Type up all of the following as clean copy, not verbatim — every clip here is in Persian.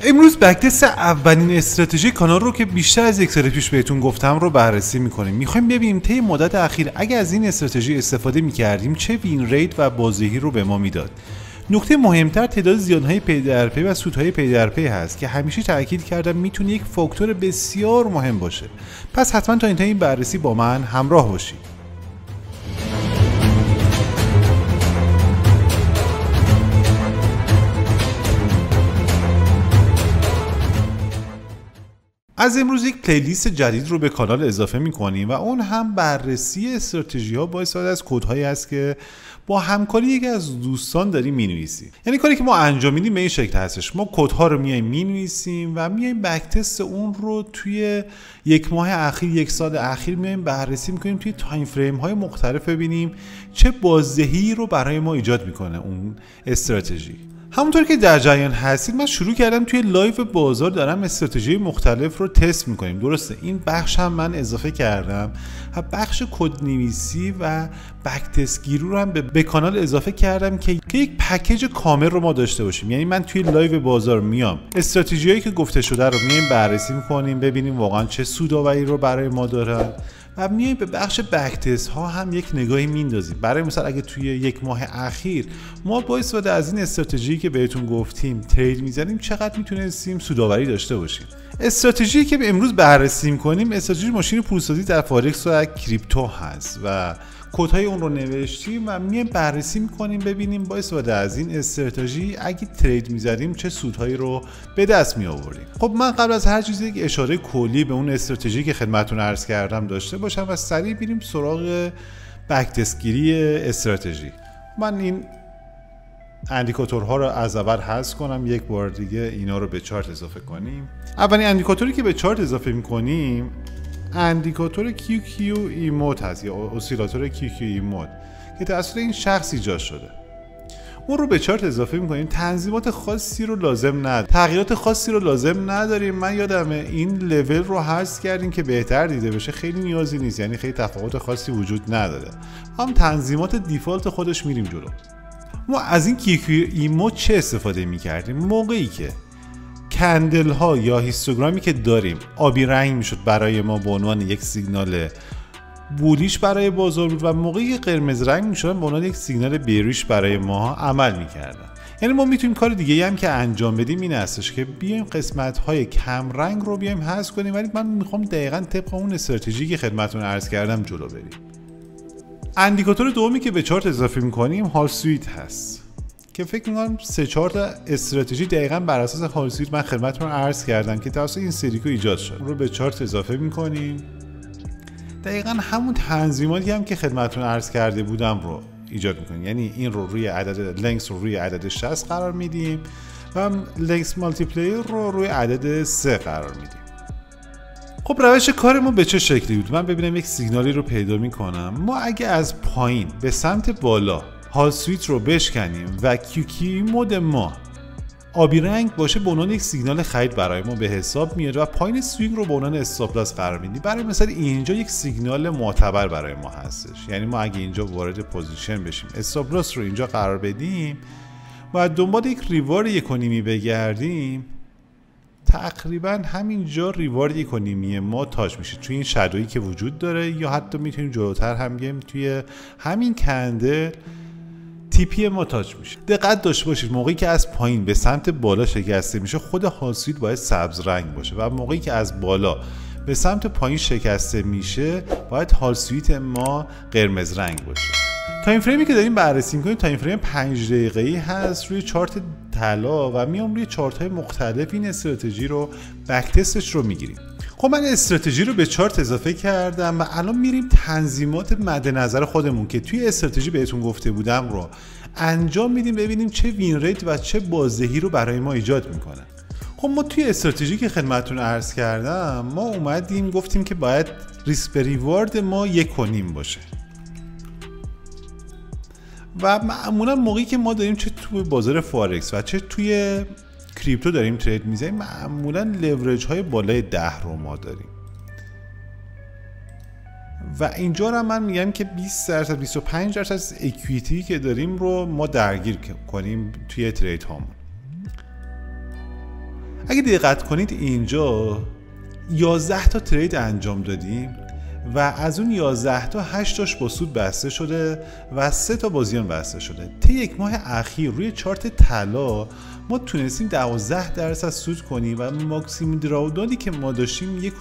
امروز بک‌تست اولین استراتژی کانال رو که بیشتر از یک سال پیش بهتون گفتم رو بررسی می‌کنیم. می‌خوایم ببینیم طی مدت اخیر اگه از این استراتژی استفاده می‌کردیم چه وین ریت و بازدهی رو به ما میداد. نکته مهمتر تعداد زیانهای پی در پی و سودهای پی در پی هست که همیشه تاکید کردم میتونه یک فاکتور بسیار مهم باشه. پس حتما تا انتهای این بررسی با من همراه باشید. از امروز یک پلیلیست جدید رو به کانال اضافه می‌کنیم و اون هم بررسی استراتژی‌ها با استفاده از کدهایی است که با همکاری یکی از دوستان داریم می‌نویسیم. یعنی کاری که ما انجام میدیم به این شکل هستش: ما کدها رو میایم می‌نویسیم و میایم بک‌تست اون رو توی یک ماه اخیر، یک سال اخیر میایم بررسی می‌کنیم، توی تایم فریم‌های مختلف ببینیم چه بازدهی رو برای ما ایجاد می‌کنه اون استراتژی. همونطور که در جریان هستید من شروع کردم توی لایو بازار دارم استراتژی مختلف رو تست میکنیم. درسته این بخش هم من اضافه کردم، بخش کدنویسی و بک تست گیری رو هم به کانال اضافه کردم که یک پکیج کامل رو ما داشته باشیم. یعنی من توی لایو بازار میام استراتژیایی که گفته شده رو میایم بررسی میکنیم، ببینیم واقعا چه سودآوری رو برای ما دارن و میایم به بخش بک تست ها هم یک نگاهی میندازیم. برای مثلا اگه توی یک ماه اخیر ما با استفاده از این استراتژی که بهتون گفتیم ترید میزنیم چقدر میتونستیم سودآوری داشته باشیم. استراتژی که امروز بررسی میکنیم استراتژی ماشین پولسازی در فارکس و کریپتو هست و کدهای اون رو نوشتیم و میایم بررسی میکنیم ببینیم با استفاده از این استراتژی اگه ترید میزدیم چه سودهایی رو به دست می آوردیم. خب من قبل از هر چیزی یک اشاره کلی به اون استراتژی که خدمتتون عرض کردم داشته باشم و سریع بریم سراغ بک تست گیری استراتژی. من این اندیکاتورها رو از اول حذف کنم، یک بار دیگه اینا رو به چارت اضافه کنیم. اولین اندیکاتوری که به چارت اضافه میکنیم اندیکاتور QQE مود هست یا اسیلاتور QQE مود که توسط این شخص ایجاد شده. اون رو به چارت اضافه میکنیم. تنظیمات خاصی رو لازم نداریم، تغییرات خاصی رو لازم نداریم. من یادمه این لول رو حذف کردیم که بهتر دیده بشه، خیلی نیازی نیست، یعنی خیلی تفاوت خاصی وجود نداره. هم تنظیمات دیفالت خودش میریم جلو. ما از این QQE مود چه استفاده میکردیم؟ موقعی که کندل ها یا هیستوگرامی که داریم آبی رنگ میشد برای ما به عنوان یک سیگنال بولیش برای بازار بود و موقعی قرمز رنگ میشدن به عنوان یک سیگنال بیریش برای ما عمل میکردن. یعنی ما میتونیم کار دیگه هم که انجام بدیم این هستش که بیایم قسمت های کم رنگ رو بیایم حذف کنیم، ولی من میخوام دقیقاً طبق اون استراتژی که خدمتتون عرض کردم جلو بریم. اندیکاتور دومی که به چارت اضافه میکنیم هال سویت هست که فکر میکنم 3-4 استراتژی دقیقاً بر اساس هال سویت من خدمتتون عرض کردم که توسط این سریکو ایجاد شد. اون رو به چارت اضافه میکنیم. دقیقاً همون تنظیماتی هم که خدمتتون عرض کرده بودم رو ایجاد میکنیم. یعنی این رو روی عدد لنگس رو روی عدد 60 قرار میدیم و لنگس مالتی پلیر رو روی عدد 3 قرار میدیم. خب روش کار ما به چه شکلی بود؟ من ببینم یک سیگنالی رو پیدا میکنم. ما اگه از پایین به سمت بالا هال سویت رو بشکنیم و QQE مود ما آبی رنگ باشه به عنوان یک سیگنال خرید برای ما به حساب میاد و پایین سوینگ رو به عنوان استاپ لاس قرار میدیم. برای مثلا اینجا یک سیگنال معتبر برای ما هستش. یعنی ما اگه اینجا وارد پوزیشن بشیم استاپ لاس رو اینجا قرار بدیم و دنبال یک ریوارد 1.5 بگردیم، تقریبا همینجا ریوارد 1.5 ما تاچ میشه توی این شادویی که وجود داره، یا حتی میتونیم جلوتر هم بگیم توی همین کندل TP ما تاچ میشه. دقت داشته باشید موقعی که از پایین به سمت بالا شکسته میشه خود هال سویت باید سبز رنگ باشه و موقعی که از بالا به سمت پایین شکسته میشه باید هال سویت ما قرمز رنگ باشه. تایم فریمی که داریم بررسی می‌کنیم تایم فریم 5 دقیقه‌ای هست روی چارت طلا و میام روی چارت‌های مختلف این استراتژی رو بک تستش رو میگیریم. خب من استراتژی رو به چارت اضافه کردم و الان میریم تنظیمات مد نظر خودمون که توی استراتژی بهتون گفته بودم رو انجام میدیم، ببینیم چه وین ریت و چه بازدهی رو برای ما ایجاد میکنه. خب ما توی استراتژی که خدمتتون عرض کردم ما اومدیم گفتیم که باید ریسک به ریوارد ما 1.5 باشه و معمولا موقعی که ما داریم چه توی بازار فارکس و چه توی کریپتو داریم ترید میزنیم معمولا لورج های بالای 10 رو ما داریم و اینجا رو من میگم که 20% 25% از اکویتی که داریم رو ما درگیر کنیم توی ترید هامون. اگه دقت کنید اینجا 11 تا ترید انجام دادیم و از اون 11 تا 8 تاش با سود بسته شده و 3 تا با زیان بسته شده. طی یک ماه اخیر روی چارت طلا ما تونستیم 12% سود کنیم و ماکسیموم دراودانی که ما داشتیم 1.45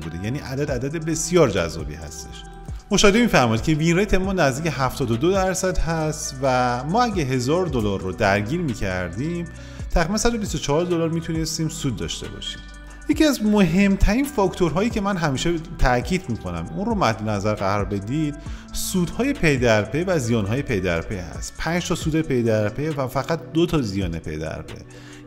بوده، یعنی عدد بسیار جذابی هستش. مشاهده می‌فرمایید که وین ریت ما نزدیک 72% هست و ما اگه $1000 رو درگیر می‌کردیم تقریبا $124 میتونستیم سود داشته باشیم. یکی از مهمترین فاکتورهایی که من همیشه تاکید میکنم اون رو مد نظر قرار بدید، سودهای پی در پی و زیانهای پی در پی هست. 5 تا سود پی در پی و فقط 2 تا زیان پی در پی.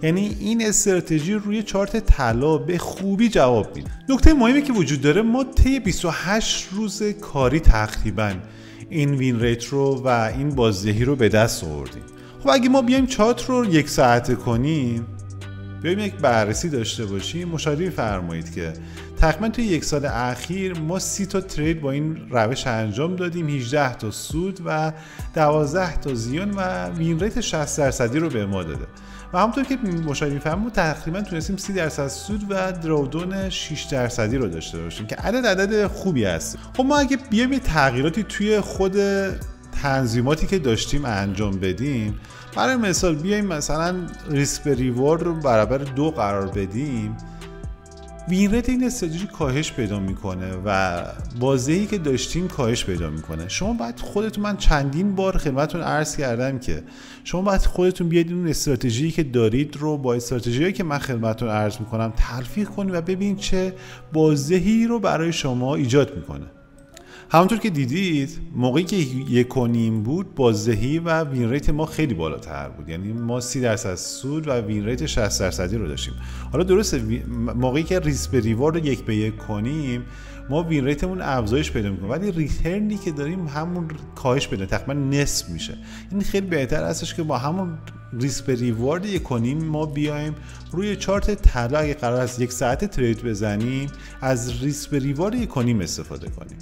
یعنی این استراتژی روی چارت طلا به خوبی جواب میده. نکته مهمی که وجود داره، ما طی 28 روز کاری تقریبا این وین ریت رو و این بازدهی رو به دست آوردیم. خب اگه ما بیایم چارت رو 1 ساعته کنیم، بیایم یک بررسی داشته باشیم، مشاهده می‌فرمایید که تقریبا توی 1 سال اخیر ما 30 تا ترید با این روش انجام دادیم، 18 تا سود و 12 تا زیان و وین ریت 60% رو به ما داده. و همونطور که مشاهده می‌فرمایید تقریبا تونستیم 30% سود و دراودون 6% رو داشته باشیم که عدد خوبی هست. خب ما اگه بیایم یه تغییراتی توی خود تنظیماتی که داشتیم انجام بدیم، برای مثال بیایم مثلا ریسک به ریوارد رو برابر 2 قرار بدیم، وین ریت این استراتژی کاهش پیدا میکنه و بازدهی که داشتیم کاهش پیدا میکنه. شما باید خودتون، من چندین بار خدمتتون عرض کردم که شما باید خودتون بیاید اون استراتژی که دارید رو با استراتژیایی که من خدمتتون عرض میکنم تلفیق کنید و ببینید چه بازدهی رو برای شما ایجاد میکنه. همونطور که دیدید موقعی که 1.5 بود بازدهی و وین ریت ما خیلی بالاتر بود، یعنی ما 30% سود و وین ریت 60% رو داشتیم. حالا درسته موقعی که ریسک به ریوارد رو 1 به 1 کنیم ما وین ریتمون افزایش پیدا میکنه، ولی ریترنی که داریم همون کاهش پیدا، تقریبا نصف میشه. این خیلی بهتر هستش که با همون ریسک به ریوارد 1.5 ما بیایم روی چارت طلا اگه قرار است 1 ساعت ترید بزنیم از ریسک به ریوارد 1.5 استفاده کنیم.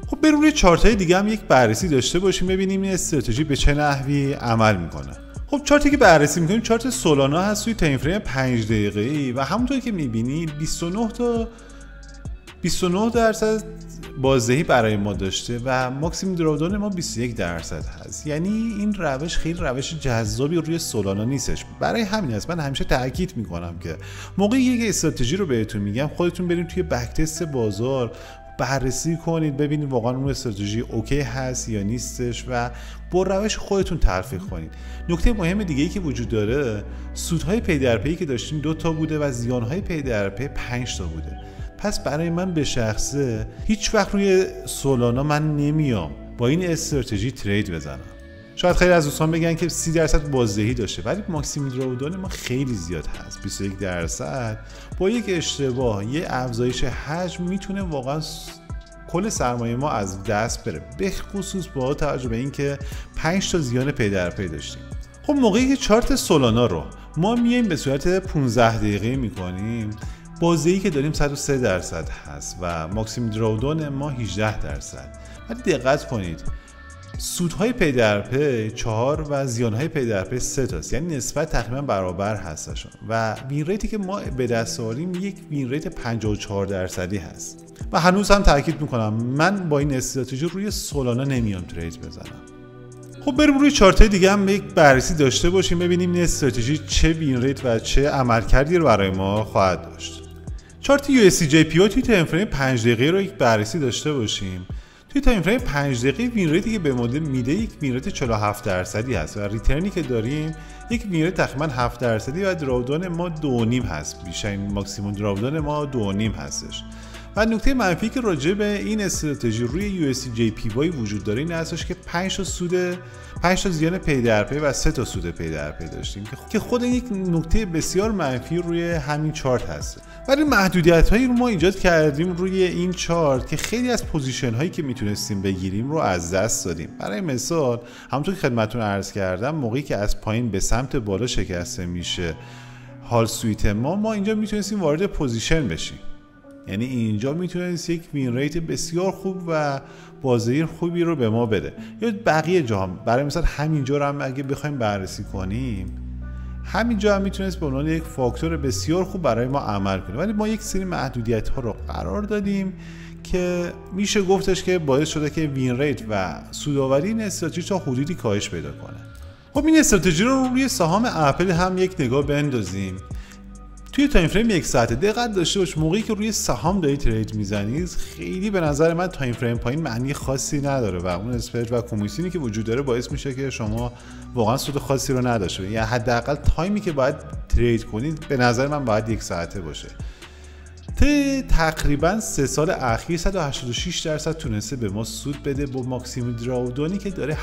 خب بریم روی چارت‌های دیگه هم یک بررسی داشته باشیم ببینیم این استراتژی به چه نحوی عمل میکنه. خب چارتی که بررسی میکنیم چارت سولانا هست توی تایم فریم 5 دقیقه‌ای و همونطور که میبینید 29% بازدهی برای ما داشته و ماکسیموم دراودان ما 21% هست. یعنی این روش خیلی روش جذابی روی سولانا نیستش. برای همین است من همیشه تاکید میکنم که موقعی یک استراتژی رو بهتون میگم خودتون برید توی بک تست بازار بررسی کنید، ببینید واقعا اون استراتژی اوکی هست یا نیستش و با روش خودتون تلفیق کنید. نکته مهم دیگه‌ای که وجود داره، سودهای پی در پی که داشتیم 2 تا بوده و زیانهای پی در پی 5 تا بوده. پس برای من به شخصه هیچ وقت روی سولانا من نمیام با این استراتژی ترید بزنم. شاید خیلی از دوستان بگن که 30% بازدهی داشته ولی ماکسیموم دراودان ما خیلی زیاد هست، 21%. با یک اشتباه، یه افزایش حجم میتونه واقعا کل سرمایه ما از دست بره، به خصوص با توجه به اینکه 5 تا زیان پی در پی داشتیم. خب موقعی که چارت سولانا رو ما میایم به صورت 15 دقیقه میکنیم، بازدهی که داریم 103% هست و ماکسیموم دراودان ما 18%. ولی دقت کنید سودهای پی در پی 4 و زیانهای پی در پی 3 تاست، یعنی نسبت تقریبا برابر هستشون و وین ریتی که ما به دست آوریم یک وین ریت 54% هست. و هنوز هم تاکید میکنم من با این استراتژی روی سولانا نمیام ترید بزنم. خب بریم روی چارت‌های دیگه هم یک بررسی داشته باشیم ببینیم این استراتژی چه وین ریت و چه عملکردی رو برای ما خواهد داشت. چارت USDJPY توی تایم فریم 5 دقیقه رو یک بررسی داشته باشیم. توی تایم فریم 5 دقیقه وین ریتی که به ما میده یک وین ریت 47% هست و ریترنی که داریم یک وین ریت تقریبا 7% و دراودان ما 2.5 هست. بیشترین ماکسیموم دراودان ما 2.5 هستش. و نکته منفی که راجع به این استراتژی روی USDJPY وجود داره این هستش که 5 تا زیان پی در پی و 3 تا سود پی در پی داشتیم که خود یک نکته بسیار منفی روی همین چارت هست. ولی محدودیت‌هایی رو ما ایجاد کردیم روی این چارت که خیلی از پوزیشن‌هایی که میتونستیم بگیریم رو از دست دادیم. برای مثال همونطور که خدمتتون عرض کردم موقعی که از پایین به سمت بالا شکسته میشه هال سویت ما اینجا میتونستیم وارد پوزیشن بشیم. یعنی اینجا میتونست یک وین ریت بسیار خوب و بازدهی خوبی رو به ما بده. یا بقیه جا هم برای مثلا همینجا رو هم اگه بخوایم بررسی کنیم همینجا هم میتونست به عنوان یک فاکتور بسیار خوب برای ما عمل کنه، ولی ما یک سری محدودیت ها رو قرار دادیم که میشه گفتش که باعث شده که وین ریت و سودآوری این استراتژی تا حدودی کاهش پیدا کنه. خب این استراتژی رو روی سهام اپل هم یک نگاه بندازیم. توی تایم فریم 1 ساعته دقت داشته باش، موقعی که روی سهام داری ترید میزنید خیلی به نظر من تایم فریم پایین معنی خاصی نداره و اون اسپرد و کمیسیونی که وجود داره باعث میشه که شما واقعا سود خاصی رو نداشته باشید. یعنی حداقل تایمی که باید ترید کنید به نظر من باید 1 ساعته باشه. تقریبا 3 سال اخیر 186% تونسته به ما سود بده با ماکسیموم دراودانی که داره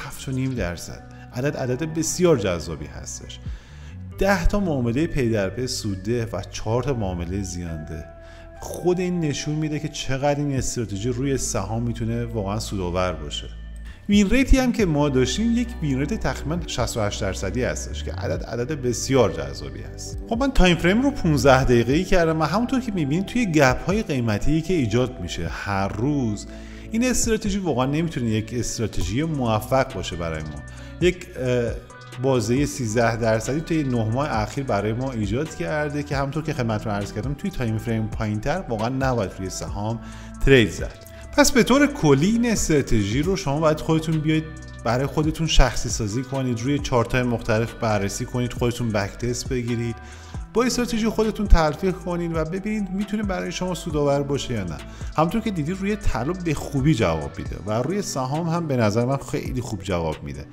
7.5%. عدد بسیار جذابی هستش. 10 تا معامله پی در پی سودده و 4 تا معامله زیانده. خود این نشون میده که چقدر این استراتژی روی سهام میتونه واقعا سودآور باشه. وین ریتی هم که ما داشتیم یک وین ریت تقریبا 68% هستش که عدد بسیار جذابی هست. خب من تایم فریم رو 15 دقیقه‌ای کردم و همونطور که میبینید توی گپ های قیمتی که ایجاد میشه هر روز، این استراتژی واقعا نمیتونه یک استراتژی موفق باشه برای ما. یک بازه 13% توی 9 ماه اخیر برای ما ایجاد کرده که همونطور که خدمتتون عرض کردم توی تایم فریم پایینتر واقعا نباید روی سهام ترید زد. پس به طور کلی این استراتژی رو شما باید خودتون بیاید برای خودتون شخصی سازی کنید، روی چارت‌های مختلف بررسی کنید، خودتون بک تست بگیرید، با استراتژی خودتون تلفیق کنید و ببینید میتونه برای شما سودآور باشه یا نه. همونطور که دیدید روی طلا به خوبی جواب میده و روی سهام هم به نظر من خیلی خوب جواب میده.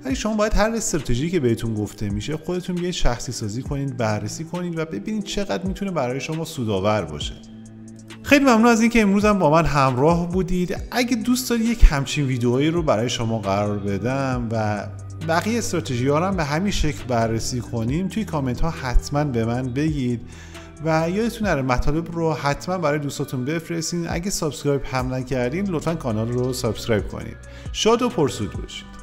ولی شما باید هر استراتژی که بهتون گفته میشه خودتون بیاید شخصی سازی کنید، بررسی کنید و ببینید چقدر میتونه برای شما سودآور باشه. خیلی ممنون از اینکه امروز هم با من همراه بودید. اگه دوست دارید یک همچین ویدئویی رو برای شما قرار بدم و بقیه استراتژی ها رو هم به همین شکل بررسی کنیم، توی کامنت ها حتما به من بگید و یادتون نره مطالب رو حتما برای دوستاتون بفرستین. اگه سابسکرایب هم نکردین لطفا کانال رو سابسکرایب کنید. شاد و پرسود باشید.